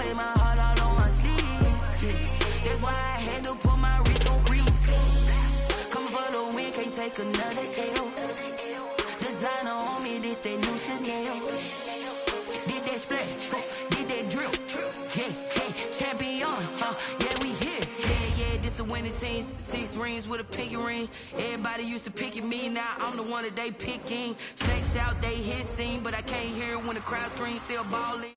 away my heart all on my sleeve. Yeah. That's why I had to put my wrist on freeze. Coming for the win, can't take another L. Designer on me, this that new Chanel. Did that splash, did that drill. Yeah, champion, yeah, we here. Yeah, this the winning team. 6 rings with a pinky ring. Everybody used to pick at me, now I'm the one that they picking. Snakes out, they hit scene, but I can't hear it when the crowd screams, still balling.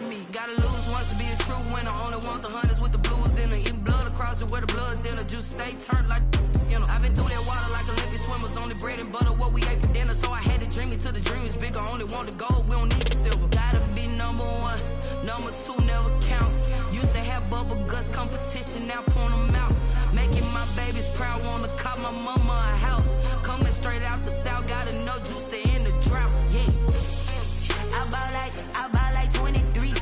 Me. Gotta lose once to be a true winner. Only want the hunters with the blues in it. Eating blood across it where the blood dinner. Juice stay turned like, you know. I've been through that water like Olympic swimmers. Only bread and butter, what we ate for dinner. So I had to dream it till the dream is bigger. Only want the gold, we don't need the silver. Gotta be number 1, number 2 never count. Used to have bubble guts competition, now point them out. Making my babies proud, wanna cop my mama a house. Coming straight out the south, got enough juice to end the drought. Yeah, I buy like 23.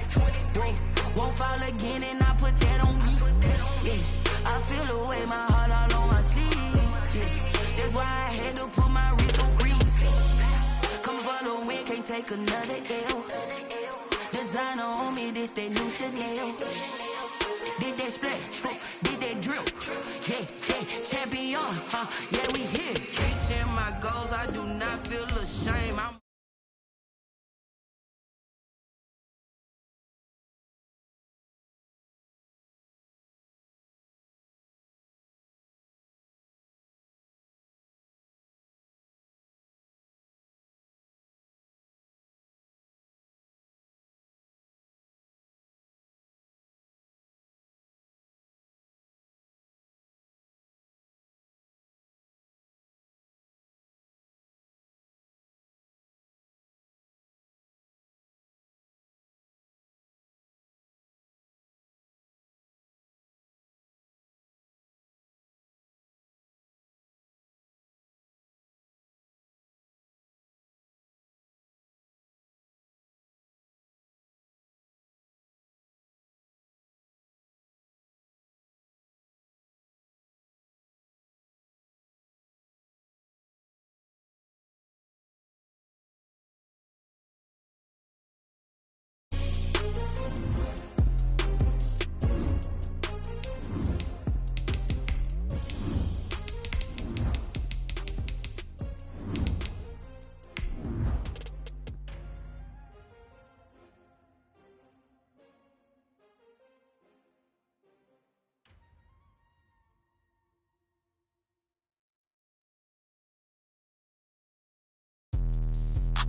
Won't fall again and I put that on me. Yeah, I feel the way my heart all on my sleeve. Yeah, that's why I had to put my wrist on freeze. Coming for the win, can't take another L. Designer on me, this that new Chanel. Did that splash, did that drill. Yeah, champion, yeah, we here. Reaching my goals, I do not feel ashamed.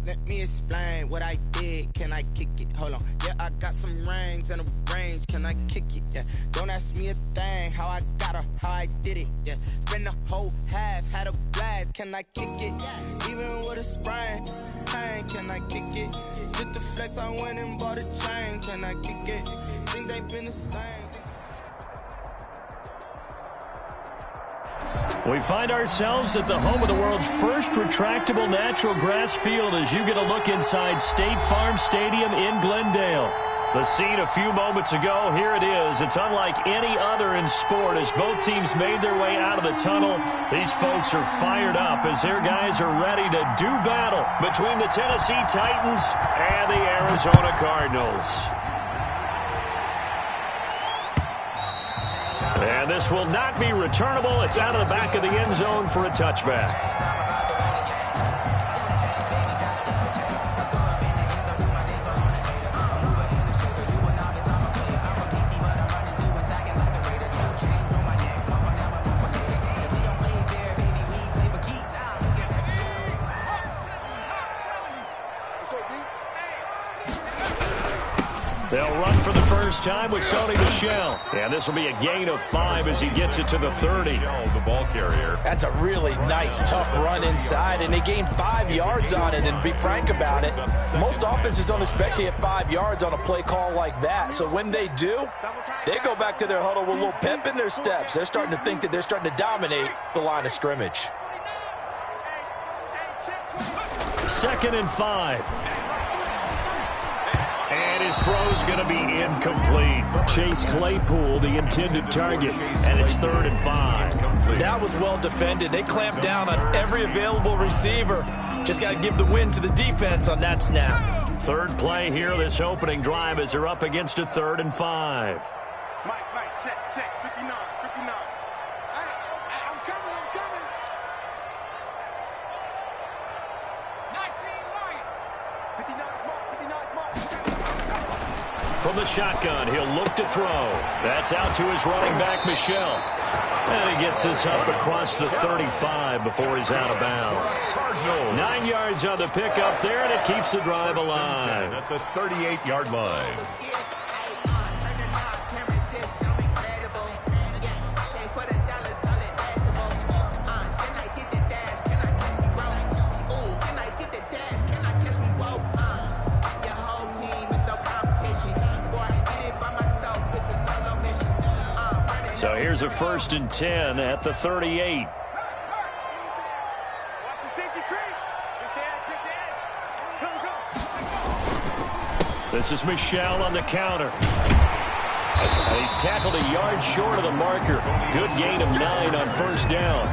Let me explain what I did. Can I kick it? Hold on. Yeah, I got some rings and a range. Can I kick it? Yeah. Don't ask me a thing. How I got her, how I did it. Yeah. Spend the whole half, had a blast. Can I kick it? Even with a sprain, pain. Can I kick it? Just the flex, I went and bought a chain. Can I kick it? Things ain't been the same. We find ourselves at the home of the world's first retractable natural grass field as you get a look inside State Farm Stadium in Glendale. The scene a few moments ago, here it is. It's unlike any other in sport as both teams made their way out of the tunnel. These folks are fired up as their guys are ready to do battle between the Tennessee Titans and the Arizona Cardinals. And this will not be returnable. It's out of the back of the end zone for a touchback. They'll run for the first time with Sony Michel. And this will be a gain of 5 as he gets it to the 30. The ball carrier. That's a really nice, tough run inside, and they gained 5 yards on it. And to be frank about it, most offenses don't expect to get 5 yards on a play call like that. So when they do, they go back to their huddle with a little pep in their steps. They're starting to think that they're starting to dominate the line of scrimmage. 2nd and 5. And his throw's going to be incomplete. Chase Claypool, the intended target, and it's 3rd and 5. That was well defended. They clamped down on every available receiver. Just got to give the win to the defense on that snap. Third play here, this opening drive, as they're up against a 3rd and 5. Mike, check, 59. Hey, I'm coming. 19 Mark. From the shotgun, he'll look to throw. That's out to his running back, Michel. And he gets this up across the 35 before he's out of bounds. 9 yards on the pickup there, and it keeps the drive alive. At the 38-yard line. So here's a 1st and 10 at the 38. This is Michel on the counter. And he's tackled a yard short of the marker. Good gain of 9 on 1st down.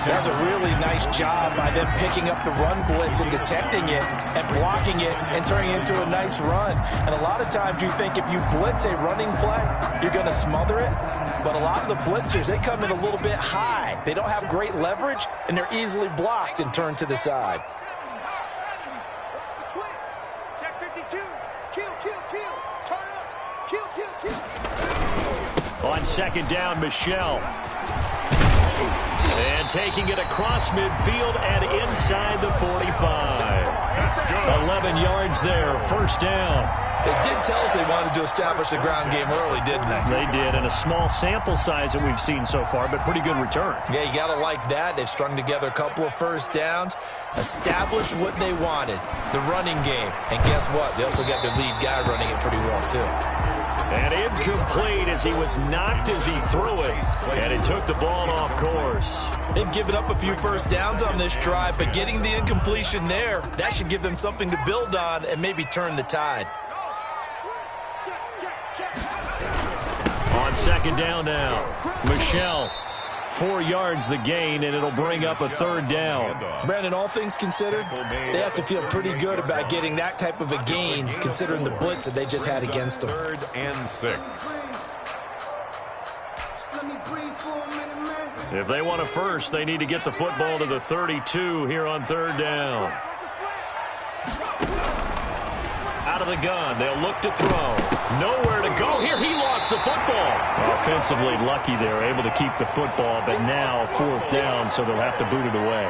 That's a really nice job by them picking up the run blitz and detecting it and blocking it and turning it into a nice run. And a lot of times you think if you blitz a running play, you're going to smother it. But a lot of the blitzers, they come in a little bit high. They don't have great leverage, and they're easily blocked and turned to the side. Check 52. Kill. Turn up. Kill. On 2nd down, Michel. And taking it across midfield and inside the 45. 11 yards there, 1st down. They did tell us they wanted to establish the ground game early, didn't they? They did, and a small sample size that we've seen so far, but pretty good return. Yeah, you got to like that. They've strung together a couple of 1st downs, established what they wanted, the running game. And guess what? They also got their lead guy running it pretty well, too. And incomplete as he was knocked as he threw it, and it took the ball off course. They've given up a few 1st downs on this drive, but getting the incompletion there, that should give them something to build on and maybe turn the tide. On 2nd down now, Michel, 4 yards the gain, and it'll bring up a 3rd down. Brandon, all things considered, they have to feel pretty good about getting that type of a gain, considering the blitz that they just had against them. 3rd and 6. If they want a first, they need to get the football to the 32 here on 3rd down. Out of the gun, they'll look to throw. Nowhere to go here. He lost the football. Offensively lucky they were able to keep the football, but now 4th down, so they'll have to boot it away.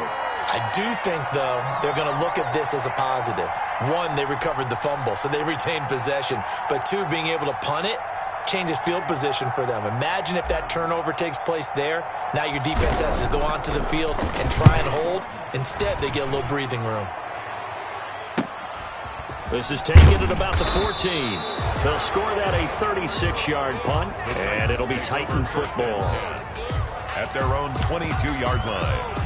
I do think, though, they're going to look at this as a positive. 1, they recovered the fumble, so they retained possession. But 2, being able to punt it changes field position for them. Imagine if that turnover takes place there. Now your defense has to go onto the field and try and hold. Instead, they get a little breathing room. This is taken at about the 14. They'll score that a 36-yard punt, and it'll be Titan football. At their own 22-yard line.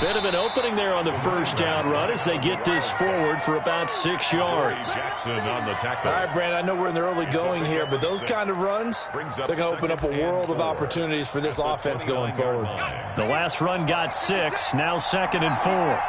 Bit of an opening there on the 1st down run as they get this forward for about 6 yards. Jackson on the tackle. All right, Brandon, I know we're in the early going here, but those kind of runs, they're going to open up a world of opportunities for this offense going forward. The last run got 6, now 2nd and 4.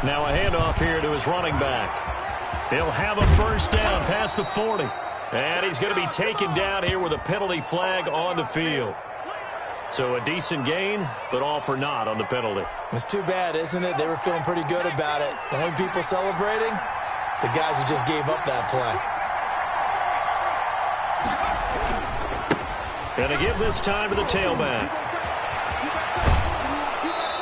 Now a handoff here to his running back. He'll have a 1st down past the 40. And he's going to be taken down here with a penalty flag on the field. So a decent gain, but all for naught on the penalty. It's too bad, isn't it? They were feeling pretty good about it. The only people celebrating, the guys who just gave up that play. Going to give this time to the tailback.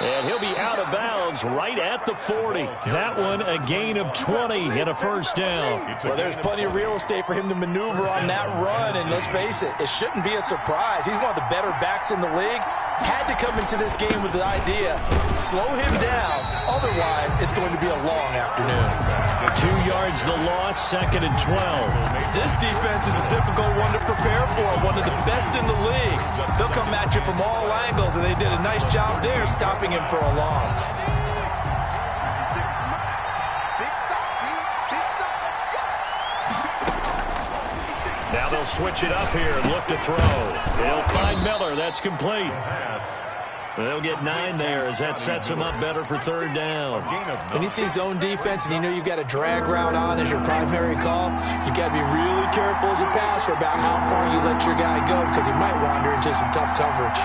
And he'll be out of bounds Titans right at the 40. That one a gain of 20 and a first down. Well, there's plenty of real estate for him to maneuver on that run, and let's face it, it shouldn't be a surprise. He's one of the better backs in the league. Had to come into this game with the idea, slow him down, otherwise it's going to be a long afternoon. 2 yards the loss, 2nd and 12. This defense is a difficult one to prepare for, one of the best in the league. They'll come at you from all angles, and they did a nice job there stopping him for a loss. Now they'll switch it up here and look to throw. They'll find Miller. That's complete. They'll get 9 there as that sets him up better for 3rd down. When you see zone defense and you know you've got a drag route on as your primary call, you got to be really careful as a passer about how far you let your guy go because he might wander into some tough coverage.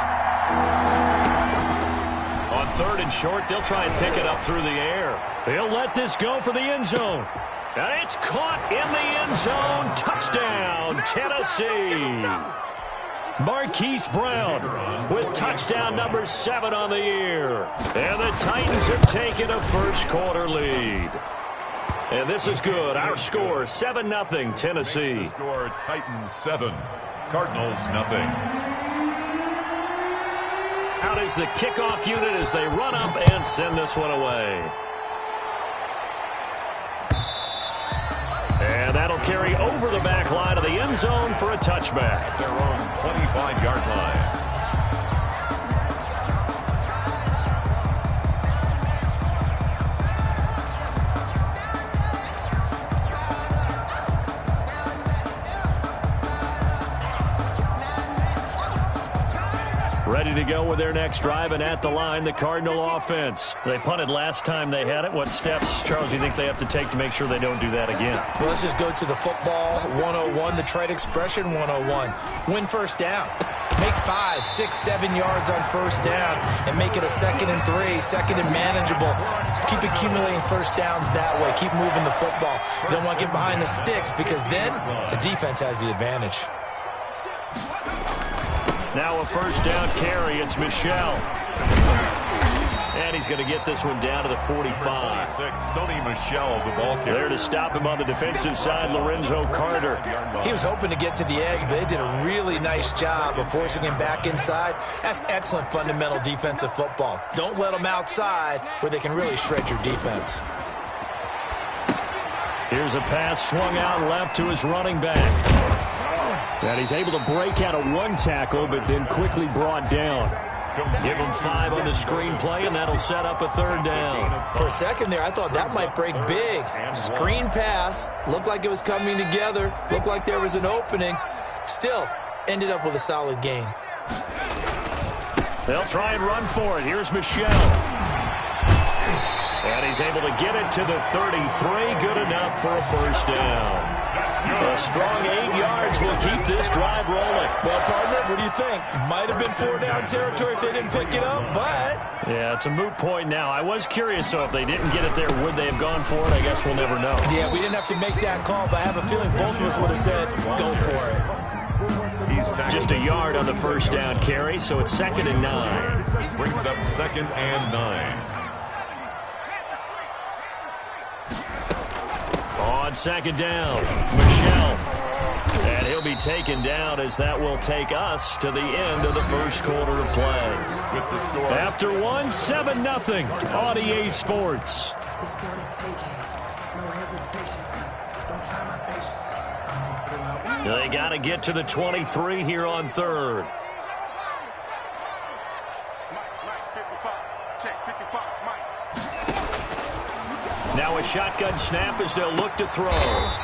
On 3rd and short, they'll try and pick it up through the air. They'll let this go for the end zone. And it's caught in the end zone. Touchdown, Tennessee. Marquise Brown with touchdown number 7 on the year. And the Titans have taken a first-quarter lead. And this is good. Our score, 7-0, Tennessee. Score, Titans 7, Cardinals 0. Out is the kickoff unit as they run up and send this one away. And that'll carry over the back line of the end zone for a touchback. Their own 25-yard line. Ready to go with their next drive, and at the line, the Cardinal offense. They punted last time they had it. What steps, Charles, do you think they have to take to make sure they don't do that again? Well, let's just go to the football 101, the trade expression 101. Win first down. Make 5, 6, 7 yards on first down and make it a 2nd and 3, 2nd and manageable. Keep accumulating first downs that way. Keep moving the football. You don't want to get behind the sticks because then the defense has the advantage. Now a first down carry. It's Michel. And he's going to get this one down to the 45. Sonny Michel, the ball carrier. There to stop him on the defensive side, Lorenzo Carter. He was hoping to get to the edge, but they did a really nice job of forcing him back inside. That's excellent fundamental defensive football. Don't let them outside where they can really shred your defense. Here's a pass swung out left to his running back. And he's able to break out of one tackle, but then quickly brought down. Give him 5 on the screen play, and that'll set up a 3rd down. For a second there, I thought that might break big. Screen pass. Looked like it was coming together. Looked like there was an opening. Still, ended up with a solid gain. They'll try and run for it. Here's Michel. And he's able to get it to the 33. Good enough for a first down. A strong 8 yards will keep this drive rolling. Well, partner, what do you think? Might have been 4-down territory if they didn't pick it up, but... Yeah, it's a moot point now. I was curious, so if they didn't get it there, would they have gone for it? I guess we'll never know. Yeah, we didn't have to make that call, but I have a feeling both of us would have said, go for it. Just a yard on the first down carry, so it's 2nd and 9. Brings up 2nd and 9. On 2nd down, Michel. And he'll be taken down as that will take us to the end of the first quarter of play. With the score. After 1, 7-0 on EA Sports. They got to get to the 23 here on 3rd. Now a shotgun snap as they'll look to throw.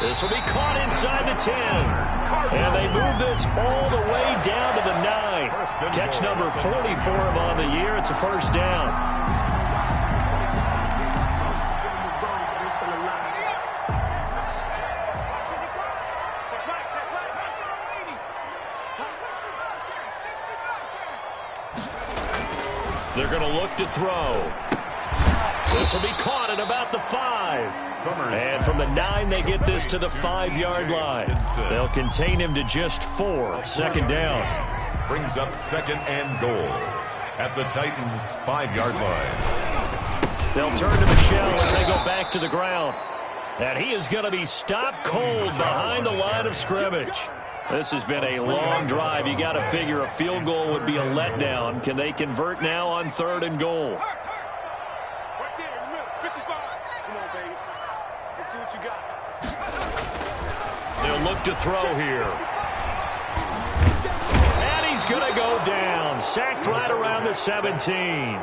This will be caught inside the 10. And they move this all the way down to the 9. Catch number 40 for him on the year. It's a first down. They're going to look to throw. This will be caught at about the 5. And from the 9, they get this to the 5-yard line. They'll contain him to just 4. 2nd down. Brings up 2nd and goal at the Titans' 5-yard line. They'll turn to Michel as they go back to the ground. And he is going to be stopped cold behind the line of scrimmage. This has been a long drive. You got to figure a field goal would be a letdown. Can they convert now on 3rd and goal? Right there in the middle, 55. Come on, baby. Let's see what you got. They'll look to throw here. And he's going to go down. Sacked right around the 17.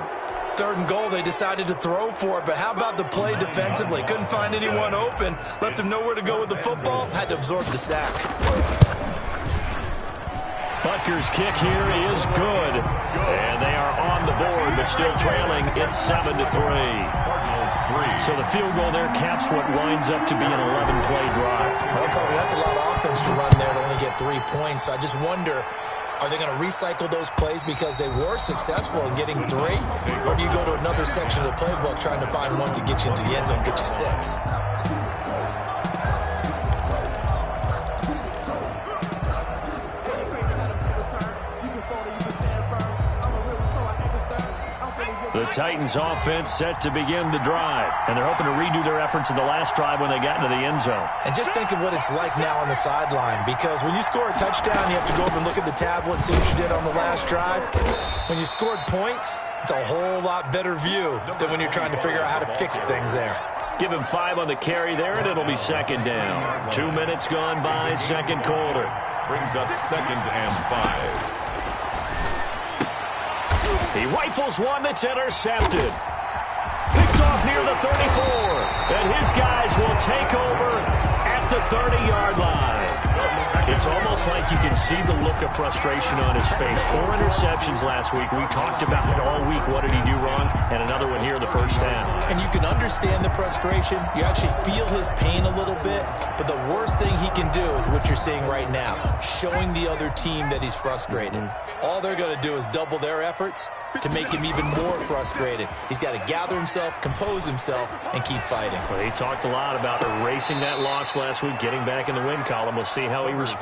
3rd and goal, they decided to throw for it, but how about the play defensively? Couldn't find anyone open, left him nowhere to go with the football, had to absorb the sack. Butker's kick here is good. And they are on the board, but still trailing. It's 7-3. So the field goal there caps what winds up to be an 11-play drive. Well, Kobe, that's a lot of offense to run there to only get 3 points. So I just wonder, are they going to recycle those plays because they were successful in getting 3? Or do you go to another section of the playbook trying to find one to get you into the end zone and get you 6? The Titans offense set to begin the drive. And they're hoping to redo their efforts in the last drive when they got into the end zone. And just think of what it's like now on the sideline, because when you score a touchdown, you have to go over and look at the tablet and see what you did on the last drive. When you scored points, it's a whole lot better view than when you're trying to figure out how to fix things there. Give him 5 on the carry there, and it'll be 2nd down. 2 minutes gone by, 2nd quarter. Brings up 2nd and 5. He rifles one that's intercepted. Picked off near the 34. And his guys will take over at the 30-yard line. It's almost like you can see the look of frustration on his face. 4 interceptions last week. We talked about it all week. What did he do wrong? And another one here in the first half. And you can understand the frustration. You actually feel his pain a little bit. But the worst thing he can do is what you're seeing right now, showing the other team that he's frustrated. All they're going to do is double their efforts to make him even more frustrated. He's got to gather himself, compose himself, and keep fighting. Well, he talked a lot about erasing that loss last week, getting back in the win column. We'll see how he responds.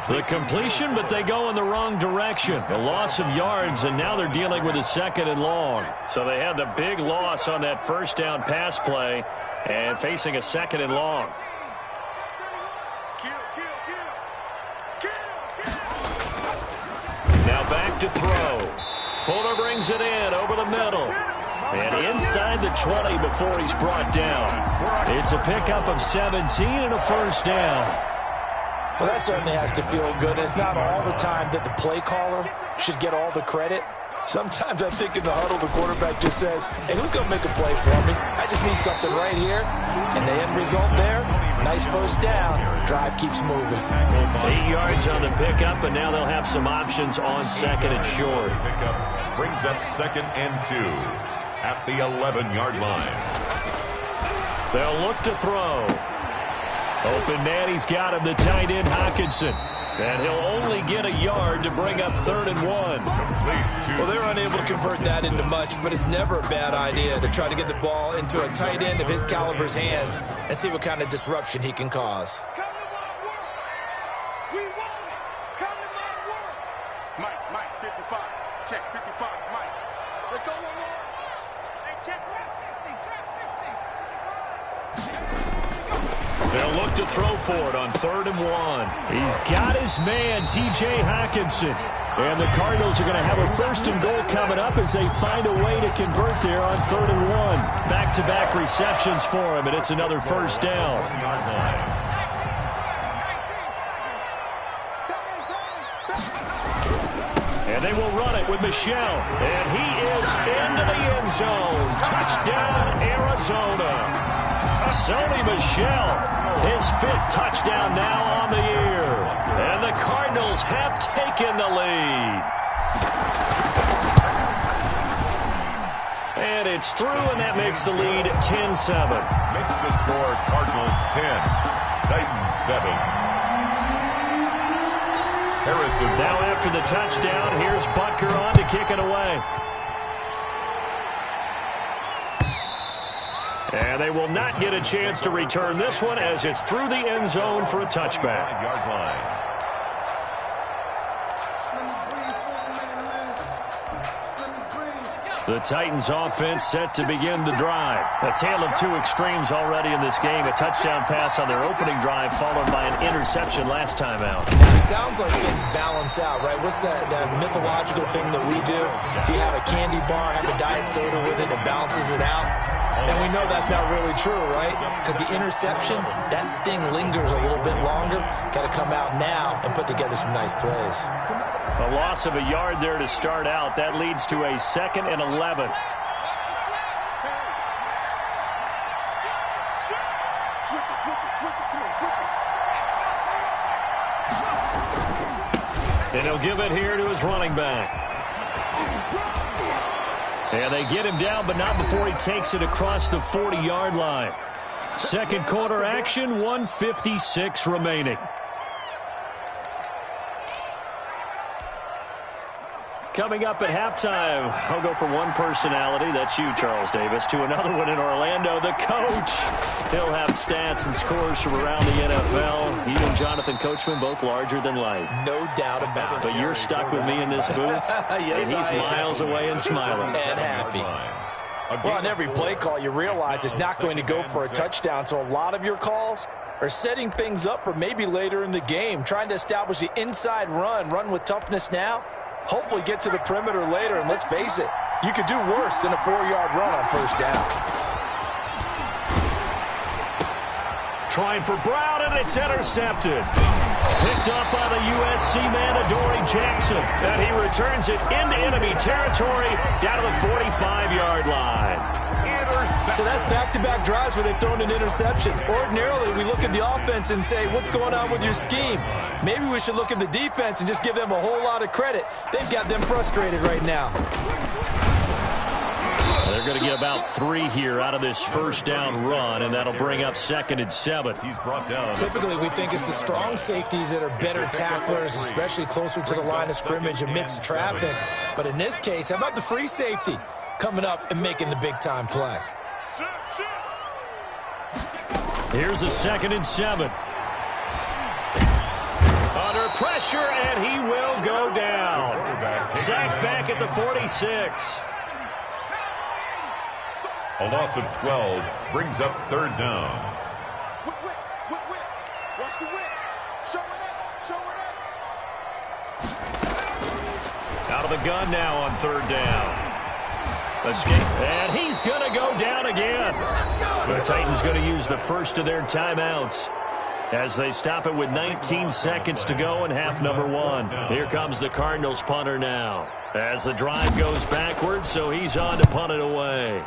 The completion, but they go in the wrong direction. A loss of yards, and now they're dealing with a 2nd and long. So they had the big loss on that first down pass play and facing a 2nd and long. Now back to throw. Fuller brings it in over the middle. And inside the 20 before he's brought down. It's a pickup of 17 and a first down. Well, that certainly has to feel good. It's not all the time that the play caller should get all the credit. Sometimes I think in the huddle, the quarterback just says, hey, who's going to make a play for me? I just need something right here. And the end result there, nice first down. Drive keeps moving. 8 yards on the pickup, and now they'll have some options on 2nd and short. Brings up 2nd and 2 at the 11-yard line. They'll look to throw. Open man, he's got him, the tight end Hockenson. And he'll only get a yard to bring up 3rd and 1. Well, they're unable to convert that into much, but it's never a bad idea to try to get the ball into a tight end of his caliber's hands and see what kind of disruption he can cause. Mike, 55. Check, 55, Mike. Let's go one more. Hey, check, trap 60. They'll look to throw for it on 3rd and 1. He's got his man, T.J. Hockenson. And the Cardinals are going to have a 1st and goal coming up as they find a way to convert there on 3rd and 1. Back-to-back receptions for him, and it's another first down. And they will run it with Michel. And he is into the end zone. Touchdown, Arizona. Sony Michel, his 5th touchdown now on the year. And the Cardinals have taken the lead. And it's through, and that makes the lead 10-7. Makes the score Cardinals 10, Titans 7. Harrison. Now after the touchdown, here's Butker on to kick it away. And they will not get a chance to return this one as it's through the end zone for a touchback. 5-yard line. The Titans offense set to begin the drive. A tale of two extremes already in this game. A touchdown pass on their opening drive followed by an interception last time out. It sounds like things balance out, right? What's that mythological thing that we do? If you have a candy bar, have a diet soda with it, it balances it out. And we know that's not really true, right? Because the interception, that sting lingers a little bit longer. Got to come out now and put together some nice plays. A loss of a yard there to start out. That leads to a 2nd and 11. And he'll give it here to his running back. And they get him down, but not before he takes it across the 40-yard line. Second quarter action, 1:56 remaining. Coming up at halftime, I'll go from one personality, that's you, Charles Davis, to another one in Orlando, the coach. He'll have stats and scores from around the NFL. You and Jonathan Coachman, both larger than life. No doubt about it. But you're stuck with me in this booth, yes, and he's miles away and smiling. And happy. Well, on every play call, you realize it's not going to go for a touchdown, so a lot of your calls are setting things up for maybe later in the game, trying to establish the inside run with toughness now. Hopefully get to the perimeter later, and let's face it, you could do worse than a 4-yard run on first down. Trying for Brown, and it's intercepted. Picked up by the USC man, Adoree Jackson. And he returns it into enemy territory down to the 45-yard line. So that's back-to-back drives where they've thrown an interception. Ordinarily, we look at the offense and say, what's going on with your scheme? Maybe we should look at the defense and just give them a whole lot of credit. They've got them frustrated right now. They're going to get about 3 here out of this first down run, and that'll bring up 2nd and 7. He's brought down. Typically, we think it's the strong safeties that are better tacklers, especially closer to the line of scrimmage amidst traffic. But in this case, how about the free safety coming up and making the big-time play? Here's a 2nd and 7. Under pressure, and he will go down. Sacked back at the 46. A loss of 12 brings up 3rd down. Watch the whip. Show it. Out of the gun now on 3rd down. Escape, and he's going to go down again. The Titans going to use the first of their timeouts as they stop it with 19 seconds to go in half number 1. Here comes the Cardinals punter now as the drive goes backwards, so he's on to punt it away.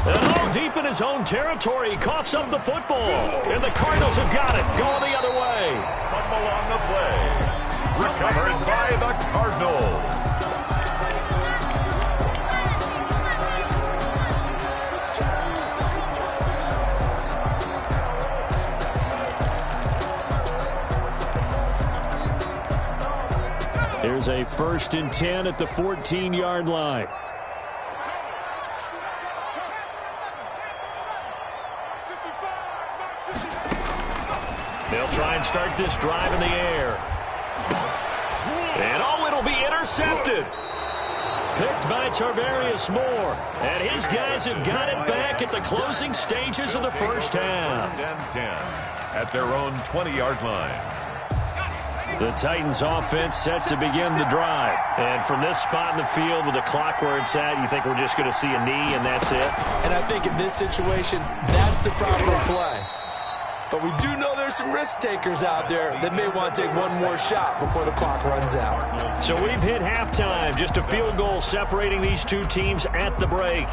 And all deep in his own territory, he coughs up the football. And the Cardinals have got it, going the other way. Fumble on the play. Recovered by the Cardinals. Here's a 1st and 10 at the 14-yard line. They'll try and start this drive in the air. And oh, it'll be intercepted. Picked by Tarvarius Moore. And his guys have got it back at the closing stages of the first half. 10 at their own 20-yard line. The Titans offense set to begin the drive. And from this spot in the field with the clock where it's at, you think we're just going to see a knee and that's it? And I think in this situation, that's the proper play. But we do know there's some risk takers out there that may want to take one more shot before the clock runs out. So we've hit halftime. Just a field goal separating these two teams at the break.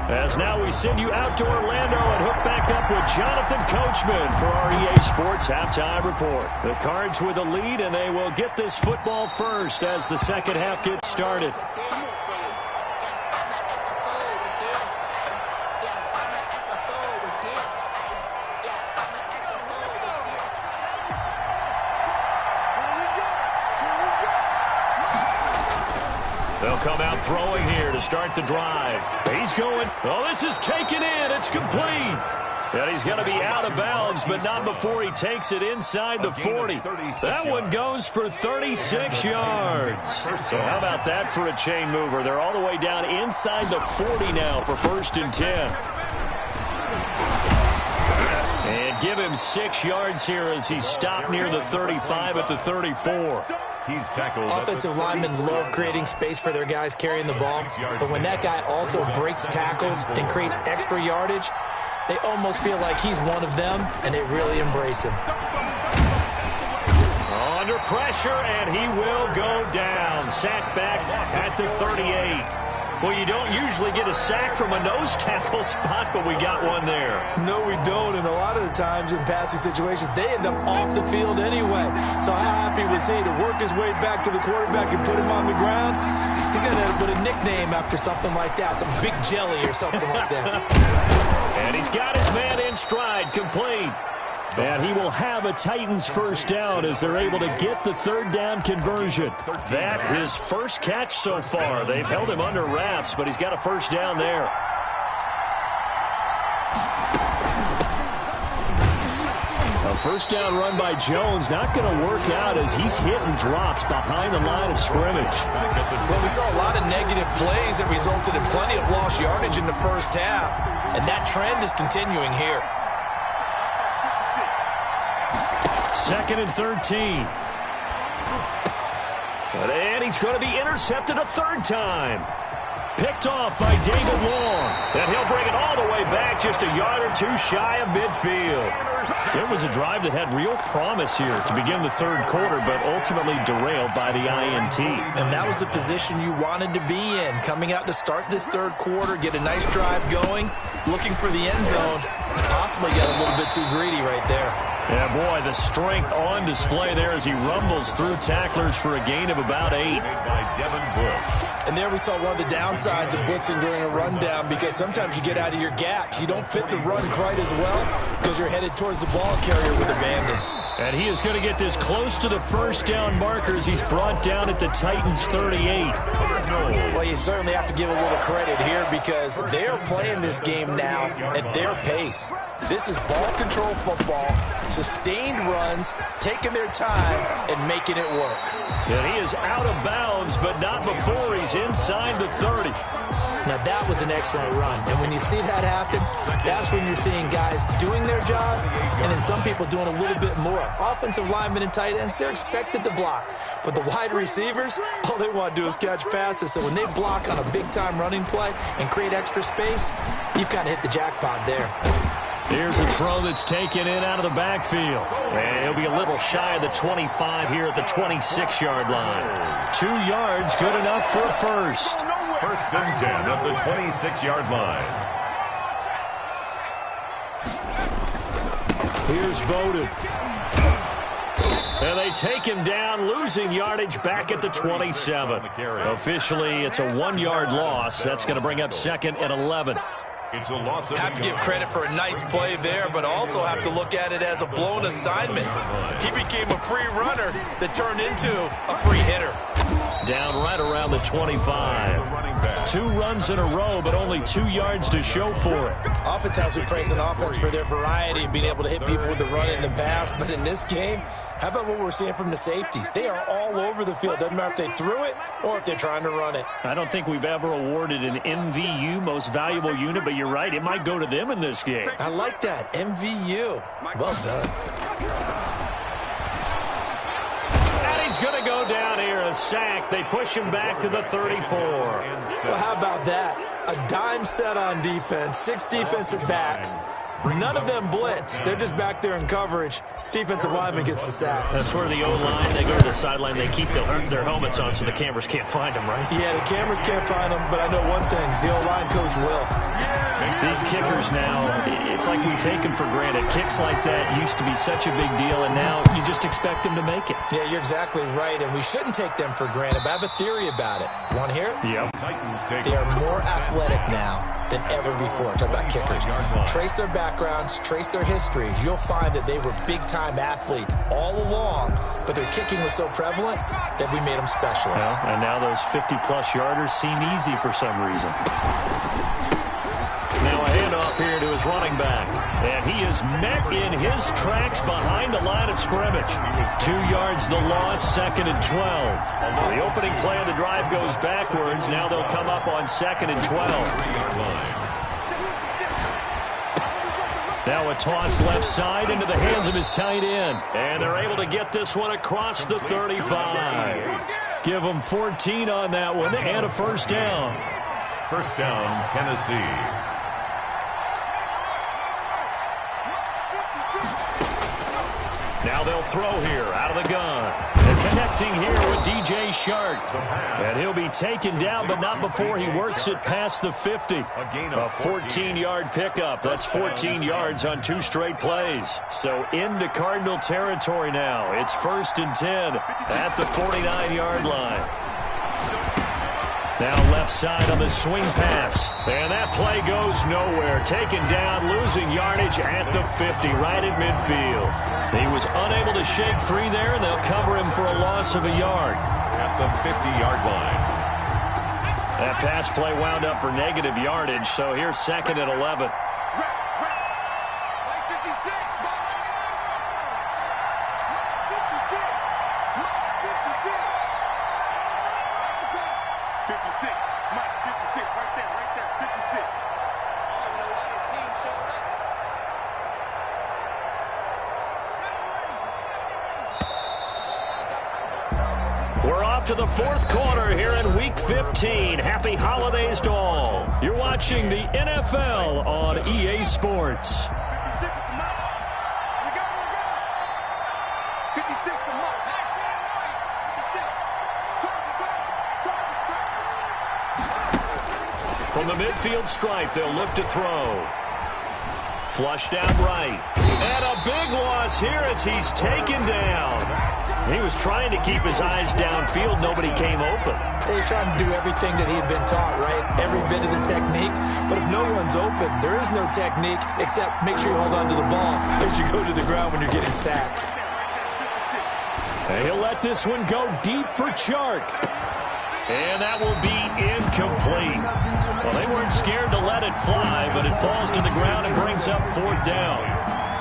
As now we send you out to Orlando and hook back up with Jonathan Coachman for our EA Sports Halftime Report. The Cards with a lead, and they will get this football first as the second half gets started. They'll come out throwing here to start the drive. He's going. Oh, this is taken in. It's complete. And he's going to be out of bounds, but not before he takes it inside the 40. That one goes for 36 yards. So how about that for a chain mover? They're all the way down inside the 40 now for 1st and 10. And give him 6 yards here as he's stopped near the 35 at the 34. He's tackled. Offensive linemen love creating space for their guys carrying the ball, but when that guy also breaks tackles and creates extra yardage, they almost feel like he's one of them, and they really embrace him. Under pressure, and he will go down. Sacked back at the 38. Well, you don't usually get a sack from a nose tackle spot, but we got one there. No, we don't, and a lot of the times in passing situations, they end up off the field anyway. So how happy was he to work his way back to the quarterback and put him on the ground? He's going to end up with a nickname after something like that, some Big Jelly or something like that. And he's got his man in stride, complete. And he will have a Titans first down as they're able to get the 3rd down conversion. That his first catch so far. They've held him under wraps, but he's got a first down there. A first down run by Jones, not going to work out as he's hit and dropped behind the line of scrimmage. Well, we saw a lot of negative plays that resulted in plenty of lost yardage in the first half, and that trend is continuing here. 2nd and 13. And he's going to be intercepted a 3rd time. Picked off by David Long. And he'll bring it all the way back just a yard or 2 shy of midfield. So it was a drive that had real promise here to begin the 3rd quarter, but ultimately derailed by the INT. And that was the position you wanted to be in. Coming out to start this 3rd quarter, get a nice drive going, looking for the end zone. Possibly got a little bit too greedy right there. Yeah, boy, the strength on display there as he rumbles through tacklers for a gain of about 8. And there we saw one of the downsides of blitzing during a rundown, because sometimes you get out of your gaps. You don't fit the run quite as well because you're headed towards the ball carrier with abandon. And he is going to get this close to the first down markers. He's brought down at the Titans' 38. Well, you certainly have to give a little credit here because they are playing this game now at their pace. This is ball control football, sustained runs, taking their time, and making it work. And he is out of bounds, but not before he's inside the 30. Now, that was an excellent run. And when you see that happen, that's when you're seeing guys doing their job and then some people doing a little bit more. Offensive linemen and tight ends, they're expected to block. But the wide receivers, all they want to do is catch passes. So when they block on a big-time running play and create extra space, you've kind of hit the jackpot there. Here's a throw that's taken in out of the backfield. And he'll be a little shy of the 25 here at the 26-yard line. 2 yards, good enough for a first. 1st and 10 at the 26-yard line. Here's Bowden. And they take him down, losing yardage back at the 27. Officially, it's a 1-yard loss. That's going to bring up 2nd and 11. It's a loss of Have to give credit for a nice play there, but also have to look at it as a blown assignment. He became a free runner that turned into a free hitter. Down right around the 25. 2 runs in a row, but only 2 yards to show for it. Oftentimes we praise an offense for their variety and being able to hit people with the run in the pass, but in this game, how about what we're seeing from the safeties? They are all over the field. Doesn't matter if they threw it or if they're trying to run it. I don't think we've ever awarded an MVU, most valuable unit, but you're right, it might go to them in this game. I like that, MVU. Well done. He's going to go down here, a sack. They push him back to the 34. Well, how about that? A dime set on defense, 6 defensive backs. None of them blitz. They're just back there in coverage. Defensive lineman gets the sack. That's where the O-line, they go to the sideline, they keep their helmets on so the cameras can't find them, right? Yeah, the cameras can't find them, but I know one thing. The O-line coach will. These kickers now, it's like we take them for granted. Kicks like that used to be such a big deal, and now you just expect them to make it. Yeah, you're exactly right, and we shouldn't take them for granted, but I have a theory about it. Want to hear it? Yep. They are more athletic now than ever before. Talk about kickers. Trace their backgrounds, trace their histories. You'll find that they were big-time athletes all along, but their kicking was so prevalent that we made them specialists. Well, and now those 50-plus yarders seem easy for some reason. Now a handoff here to his running back. And he is met in his tracks behind the line of scrimmage. 2 yards the loss, 2nd and 12. The opening play of the drive goes backwards. Now they'll come up on 2nd and 12. Now a toss left side into the hands of his tight end. And they're able to get this one across the 35. Give them 14 on that one and a first down. First down, Tennessee. Now they'll throw here out of the gun. And connecting here with DJ Shark. And he'll be taken down, but not before he works it past the 50. A 14-yard pickup. That's 14 yards on 2 straight plays. So into Cardinal territory now. It's 1st and 10 at the 49-yard line. Now left side on the swing pass. And that play goes nowhere. Taken down, losing yardage at the 50, right at midfield. He was unable to shake free there, and they'll cover him for a loss of a yard. At the 50-yard line. That pass play wound up for negative yardage, so here's 2nd and 11. 56, Mike, 56, right there, 56. I don't know why his team showed up. We're off to the 4th quarter here in Week 15. Happy holidays to all. You're watching the NFL on EA Sports. 56 to Mike. We go. 56 to Mike. 56. Target. From the midfield stripe, they'll look to throw. Flushed out right. And a big loss here as he's taken down. He was trying to keep his eyes downfield. Nobody came open. He's trying to do everything that he had been taught, right? Every bit of the technique. But if no one's open, there is no technique except make sure you hold on to the ball as you go to the ground when you're getting sacked. And he'll let this one go deep for Chark. And that will be incomplete. Well, they weren't scared to let it fly, but it falls to the ground and brings up 4th down.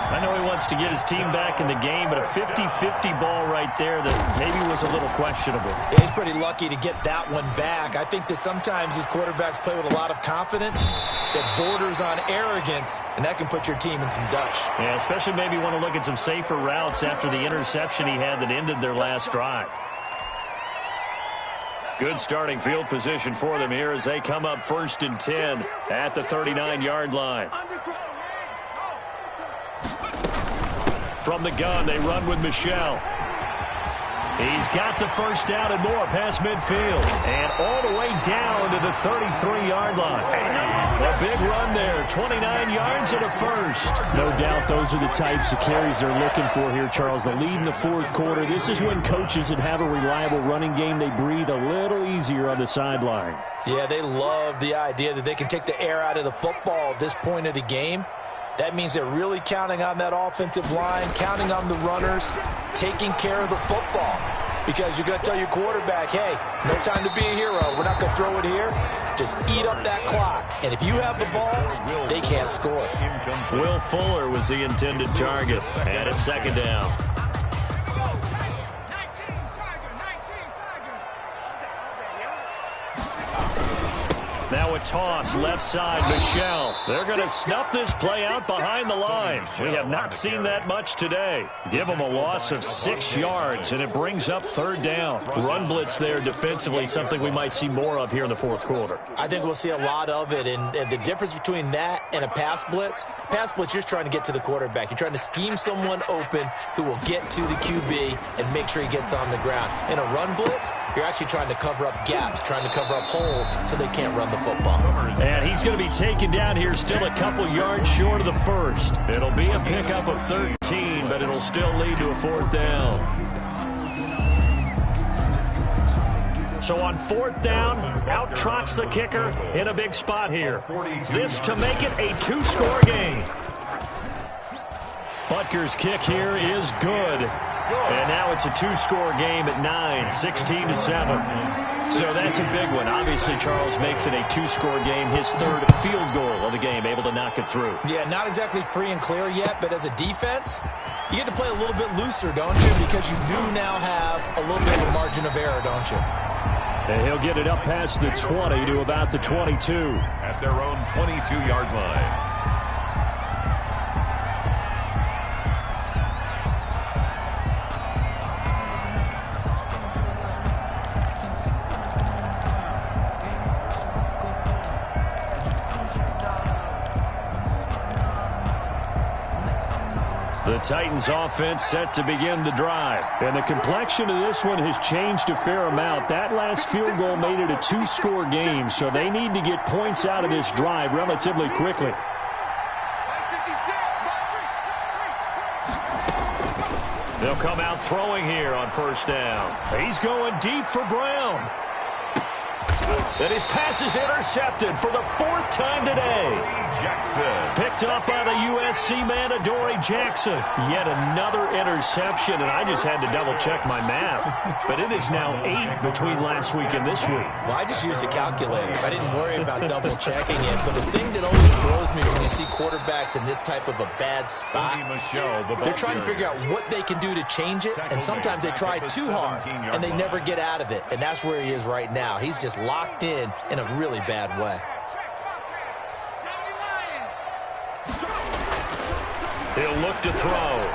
I know he wants to get his team back in the game, but a 50-50 ball right there that maybe was a little questionable. Yeah, he's pretty lucky to get that one back. I think that sometimes these quarterbacks play with a lot of confidence that borders on arrogance, and that can put your team in some Dutch. Yeah, especially maybe want to look at some safer routes after the interception he had that ended their last drive. Good starting field position for them here as they come up 1st and 10 at the 39-yard line. From the gun, they run with Michel. He's got the first down and more past midfield. And all the way down to the 33-yard line. A big run there, 29 yards and a first. No doubt those are the types of carries they're looking for here, Charles. The lead in the 4th quarter. This is when coaches that have a reliable running game, they breathe a little easier on the sideline. Yeah, they love the idea that they can take the air out of the football at this point of the game. That means they're really counting on that offensive line, counting on the runners, taking care of the football. Because you're going to tell your quarterback, hey, no time to be a hero. We're not going to throw it here. Just eat up that clock. And if you have the ball, they can't score. Will Fuller was the intended target. And it's 2nd down. Now a toss, left side, Michel. They're going to snuff this play out behind the line. We have not seen that much today. Give them a loss of 6 yards, and it brings up 3rd down. Run blitz there defensively, something we might see more of here in the 4th quarter. I think we'll see a lot of it, and the difference between that and a pass blitz, you're just trying to get to the quarterback. You're trying to scheme someone open who will get to the QB and make sure he gets on the ground. In a run blitz, you're actually trying to cover up gaps, trying to cover up holes so they can't run the football. And he's going to be taken down here still a couple yards short of the first. It'll be a pickup of 13, but it'll still lead to a 4th down. So on 4th down, out trots the kicker in a big spot here. This to make it a 2-score game. Butker's kick here is good. And now it's a two-score game at 9, 16-7. So that's a big one. Obviously, Charles makes it a two-score game, his third field goal of the game, able to knock it through. Yeah, not exactly free and clear yet, but as a defense, you get to play a little bit looser, don't you? Because you do now have a little bit of a margin of error, don't you? And he'll get it up past the 20 to about the 22. At their own 22-yard line. The Titans offense set to begin the drive. And the complexion of this one has changed a fair amount. That last field goal made it a two-score game, so they need to get points out of this drive relatively quickly. They'll come out throwing here on first down. He's going deep for Brown. And his pass is intercepted for the fourth time today. Jackson. Picked up by the USC man, Adoree Jackson. Yet another interception, and I just had to double-check my math. But it is now 8 between last week and this week. Well, I just used a calculator. I didn't worry about double-checking it. But the thing that always throws me when you see quarterbacks in this type of a bad spot, they're trying to figure out what they can do to change it, and sometimes they try too hard, and they never get out of it. And that's where he is right now. He's just locked in a really bad way. He'll look to throw.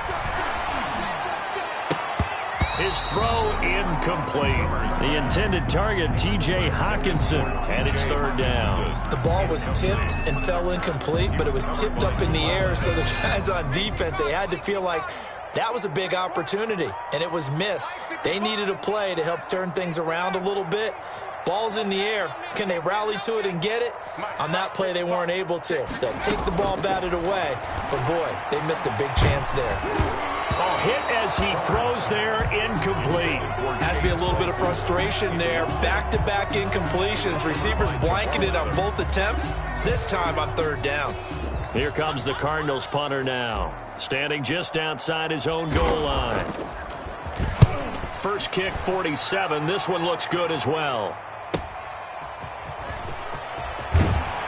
His throw incomplete. The intended target, T.J. Hawkinson, and it's third down. The ball was tipped and fell incomplete, but it was tipped up in the air, so the guys on defense, they had to feel like that was a big opportunity, and it was missed. They needed a play to help turn things around a little bit. Ball's in the air. Can they rally to it and get it? On that play, they weren't able to. They'll take the ball batted away. But, boy, they missed a big chance there. A hit as he throws there, incomplete. Has to be a little bit of frustration there. Back-to-back incompletions. Receivers blanketed on both attempts, this time on third down. Here comes the Cardinals punter now, standing just outside his own goal line. First kick, 47. This one looks good as well.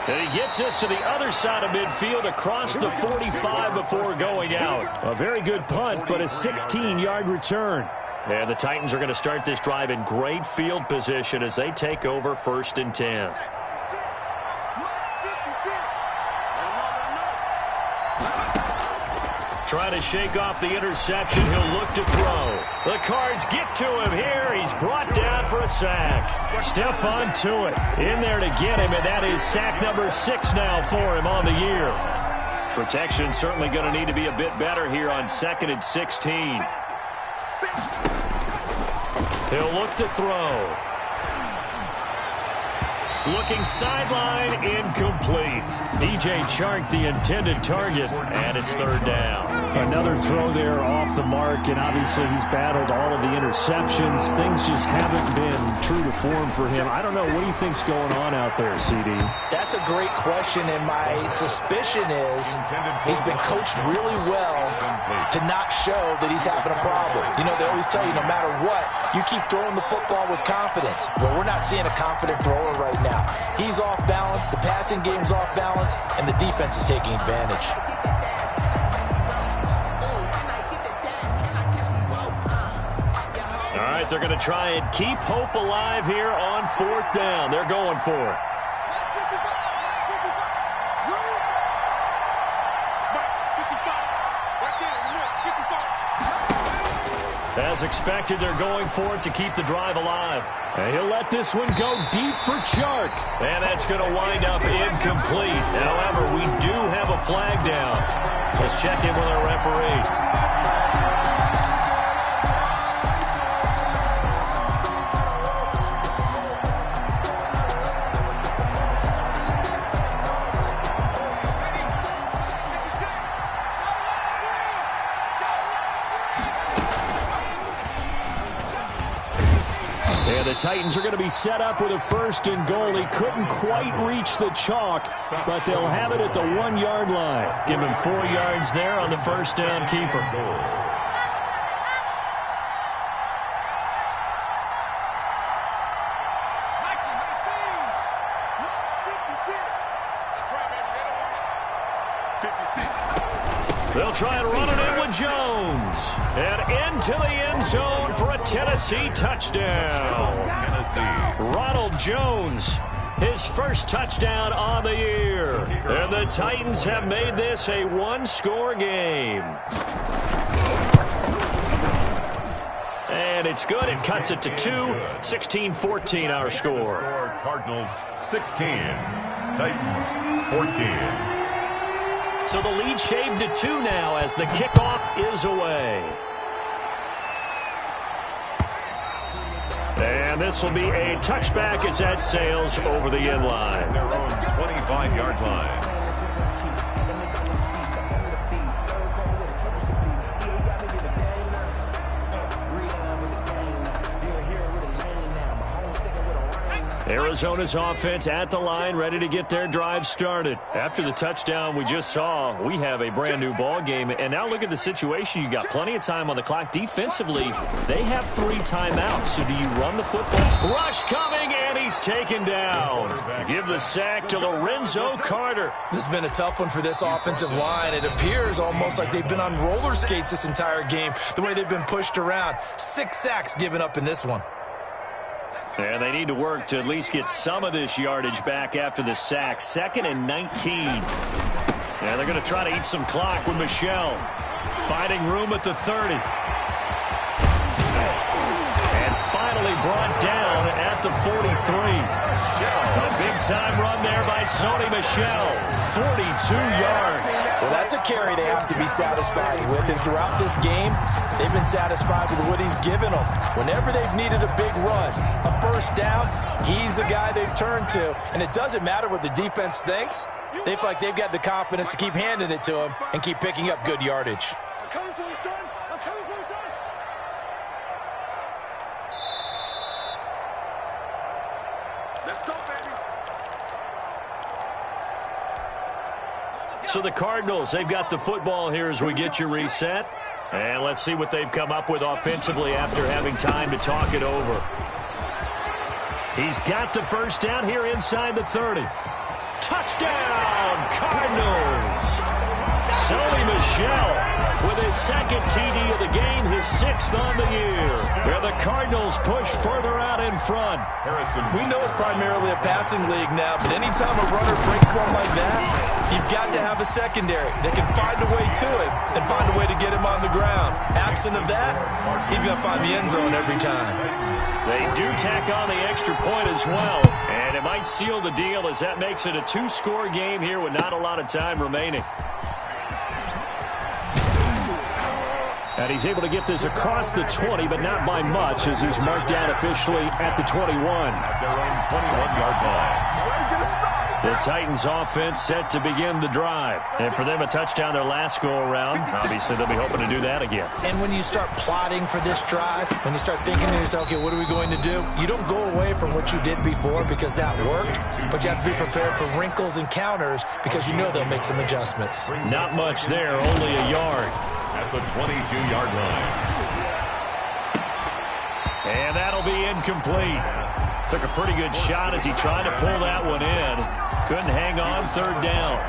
And he gets us to the other side of midfield across the 45 before going out. A very good punt, but a 16-yard return. And the Titans are going to start this drive in great field position as they take over 1st and 10. Trying to shake off the interception. He'll look to throw. The Cards get to him here. He's brought down for a sack. Stephon Tuitt in there to get him, and that is sack number 6 now for him on the year. Protection certainly going to need to be a bit better here on 2nd and 16. He'll look to throw. Looking sideline, incomplete. DJ Chark, the intended target, and it's third down. Another throw there off the mark, and obviously he's battled all of the interceptions. Things just haven't been true to form for him. I don't know. What do you think's going on out there, CD? That's a great question, and my suspicion is he's been coached really well to not show that he's having a problem. You know, they always tell you no matter what, you keep throwing the football with confidence. Well, we're not seeing a confident thrower right now. He's off balance, the passing game's off balance, and the defense is taking advantage. All right, they're going to try and keep hope alive here on 4th down. They're going for it. As expected, they're going for it to keep the drive alive. And he'll let this one go deep for Chark. And that's going to wind up incomplete. However, we do have a flag down. Let's check in with our referee. And the Titans are going to be set up with a 1st and goal. He couldn't quite reach the chalk, but they'll have it at the 1-yard line. Give him 4 yards there on the first down keeper. They'll try and run it in with Jones. And into the end zone for a Tennessee touchdown. Ronald Jones, his first touchdown on the year. And the Titans have made this a one-score game. And it's good. It cuts it to 2. 16-14 our score. Cardinals 16. Titans 14. So the lead shaved to 2 now as the kickoff is away. And this will be a touchback as that sails over the end line. Their own 25-yard line. Arizona's offense at the line, ready to get their drive started. After the touchdown we just saw, we have a brand new ball game. And now look at the situation. You got plenty of time on the clock. Defensively, they have 3 timeouts. So do you run the football? Rush coming, and he's taken down. Give the sack to Lorenzo Carter. This has been a tough one for this offensive line. It appears almost like they've been on roller skates this entire game, the way they've been pushed around. 6 sacks given up in this one. And they need to work to at least get some of this yardage back after the sack. 2nd and 19. And they're going to try to eat some clock with Michel. Finding room at the 30. And finally brought down at the 43. A big-time run there by Sony Michel. 42 yards. Well, that's a carry they have to be satisfied with. And throughout this game, they've been satisfied with what he's given them. Whenever they've needed a big run, a first down, he's the guy they've turned to. And it doesn't matter what the defense thinks. They feel like they've got the confidence to keep handing it to him and keep picking up good yardage. I'm coming for you, son. I'm coming for you, son. Let's go, baby. So the Cardinals, they've got the football here as we get you reset. And let's see what they've come up with offensively after having time to talk it over. He's got the first down here inside the 30. Touchdown, Cardinals! Sony Michel with his 2nd TD of the game, his 6th on the year. Where the Cardinals push further out in front. We know it's primarily a passing league now, but anytime a runner breaks one like that, you've got to have a secondary that can find a way to it and find a way to get him on the ground. Absent of that, he's going to find the end zone every time. They do tack on the extra point as well, and it might seal the deal as that makes it a 2-score game here with not a lot of time remaining. And he's able to get this across the 20, but not by much, as he's marked down officially at the 21. At their own 21-yard line. The Titans offense set to begin the drive. And for them, a touchdown their last go-around. Obviously, they'll be hoping to do that again. And when you start plotting for this drive, when you start thinking to yourself, okay, what are we going to do? You don't go away from what you did before because that worked, but you have to be prepared for wrinkles and counters because you know they'll make some adjustments. Not much there, only a yard. At the 22-yard line. And that'll be incomplete. Took a pretty good shot as he tried to pull that one in. Couldn't hang on, 3rd down.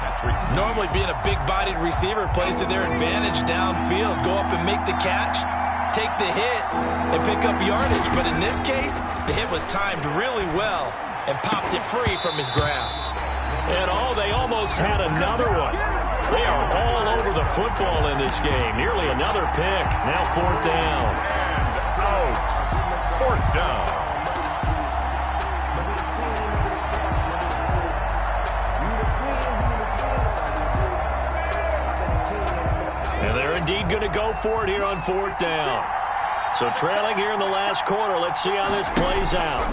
Normally being a big-bodied receiver plays to their advantage downfield. Go up and make the catch, take the hit, and pick up yardage. But in this case, the hit was timed really well and popped it free from his grasp. And they almost had another one. They are all over the football in this game. Nearly another pick. Now 4th down. And out. 4th down. And they're indeed going to go for it here on 4th down. So trailing here in the last quarter. Let's see how this plays out.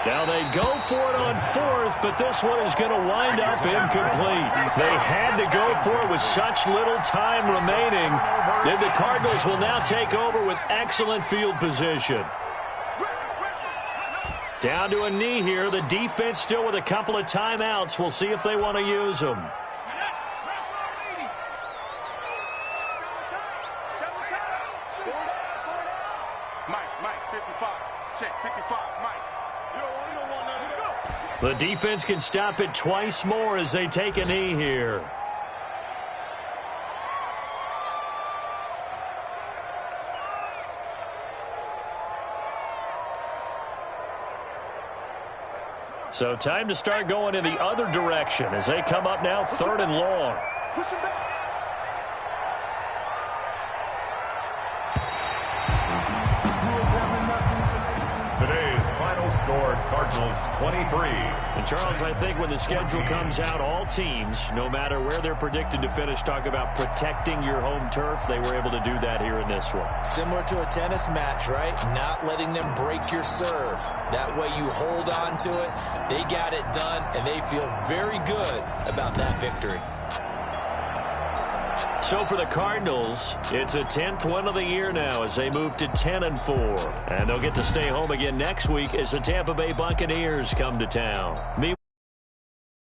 Now they go for it on 4th, but this one is going to wind up incomplete. They had to go for it with such little time remaining. Then the Cardinals will now take over with excellent field position. Down to a knee here. The defense still with a couple of timeouts. We'll see if they want to use them. Mike, 55. Check, 55, Mike. You don't want nothing to go. The defense can stop it twice more as they take a knee here. So time to start going in the other direction as they come up now 3rd and long. Push him back. Today's final score, Cardinals 23. And Charles, I think when the schedule comes out, all teams, no matter where they're predicted to finish, talk about protecting your home turf. They were able to do that here in this one. Similar to a tennis match, right? Not letting them break your serve. That way you hold on to it. They got it done, and they feel very good about that victory. So for the Cardinals, it's a 10th win of the year now as they move to 10-4. And they'll get to stay home again next week as the Tampa Bay Buccaneers come to town. Meanwhile,